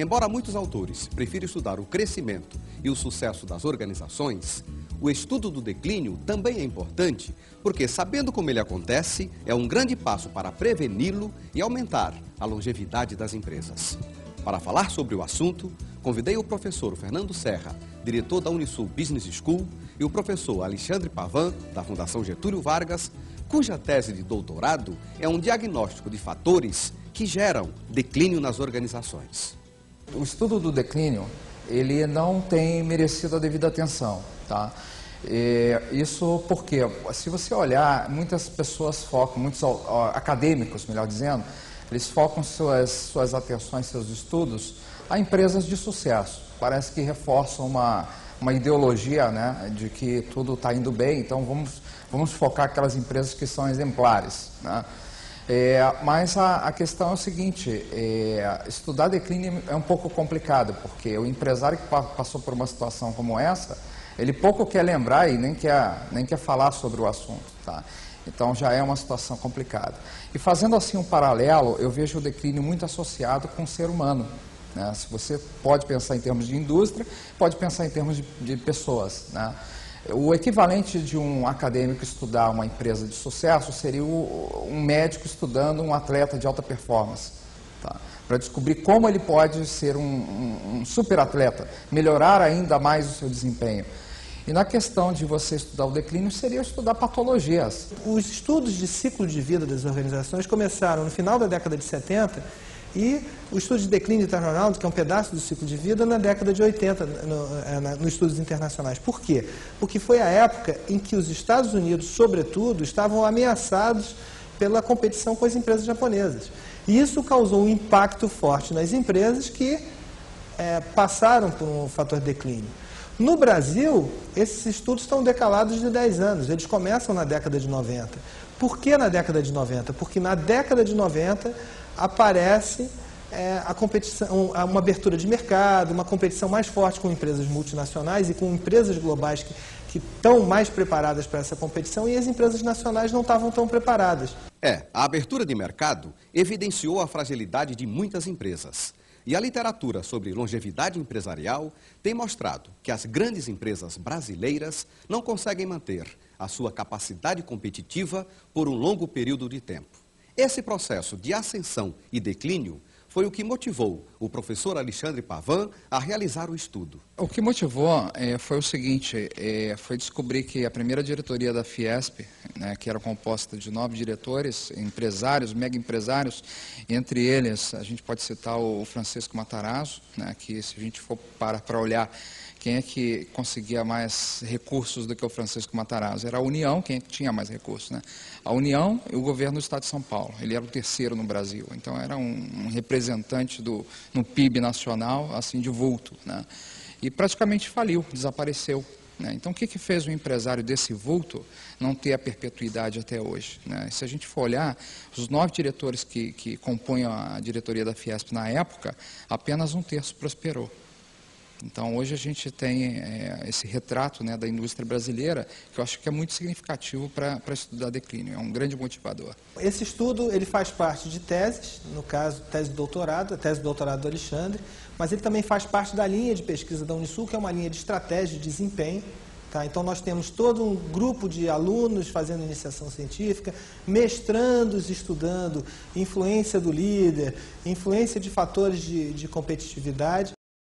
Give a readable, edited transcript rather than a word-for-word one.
Embora muitos autores prefiram estudar o crescimento e o sucesso das organizações, o estudo do declínio também é importante, porque sabendo como ele acontece, é um grande passo para preveni-lo e aumentar a longevidade das empresas. Para falar sobre o assunto, convidei o professor Fernando Serra, diretor da Unisul Business School, e o professor Alexandre Pavan, da Fundação Getúlio Vargas, cuja tese de doutorado é um diagnóstico de fatores que geram declínio nas organizações. O estudo do declínio, ele não tem merecido a devida atenção, tá? Isso porque, se você olhar, muitas pessoas focam, muitos acadêmicos, melhor dizendo, eles focam suas atenções, seus estudos a empresas de sucesso. Parece que reforçam uma ideologia, né, de que tudo está indo bem, então vamos focar aquelas empresas que são exemplares, né? Mas a questão é o seguinte, estudar declínio é um pouco complicado, porque o empresário que passou por uma situação como essa, ele pouco quer lembrar e nem quer falar sobre o assunto, tá? Então já é uma situação complicada. E fazendo assim um paralelo, eu vejo o declínio muito associado com o ser humano, né? Se você pode pensar em termos de indústria, pode pensar em termos de pessoas, né? O equivalente de um acadêmico estudar uma empresa de sucesso seria um médico estudando um atleta de alta performance, tá? Para descobrir como ele pode ser um super atleta, melhorar ainda mais o seu desempenho. E na questão de você estudar o declínio, seria estudar patologias. Os estudos de ciclo de vida das organizações começaram no final da década de 70 e o estudo de declínio de turnaround, que é um pedaço do ciclo de vida, na década de 80, nos estudos internacionais. Por quê? Porque foi a época em que os Estados Unidos, sobretudo, estavam ameaçados pela competição com as empresas japonesas. E isso causou um impacto forte nas empresas que passaram por um fator de declínio. No Brasil, esses estudos estão decalados de 10 anos, eles começam na década de 90. Por que na década de 90? Porque na década de 90 aparece a competição, uma abertura de mercado, uma competição mais forte com empresas multinacionais e com empresas globais que estão mais preparadas para essa competição, e as empresas nacionais não estavam tão preparadas. A abertura de mercado evidenciou a fragilidade de muitas empresas. E a literatura sobre longevidade empresarial tem mostrado que as grandes empresas brasileiras não conseguem manter a sua capacidade competitiva por um longo período de tempo. Esse processo de ascensão e declínio foi o que motivou o professor Alexandre Pavan a realizar o estudo. O que motivou foi o seguinte, foi descobrir que a primeira diretoria da Fiesp, né, que era composta de 9 diretores, empresários, mega empresários, entre eles a gente pode citar o Francisco Matarazzo, né, que se a gente for para olhar quem é que conseguia mais recursos do que o Francisco Matarazzo? Era a União, quem é que tinha mais recursos, né? A União e o governo do Estado de São Paulo. Ele era o terceiro no Brasil, então era um representante no PIB nacional, assim, de vulto, né? E praticamente faliu, desapareceu, né? Então o que fez o empresário desse vulto não ter a perpetuidade até hoje, né? Se a gente for olhar, os 9 diretores que compõem a diretoria da Fiesp na época, apenas 1/3 prosperou. Então, hoje a gente tem esse retrato, né, da indústria brasileira, que eu acho que é muito significativo para estudar declínio, é um grande motivador. Esse estudo ele faz parte de teses, no caso, tese de doutorado, a tese de doutorado do Alexandre, mas ele também faz parte da linha de pesquisa da Unisul, que é uma linha de estratégia de desempenho. Tá? Então, nós temos todo um grupo de alunos fazendo iniciação científica, mestrandos estudando influência do líder, influência de fatores de competitividade.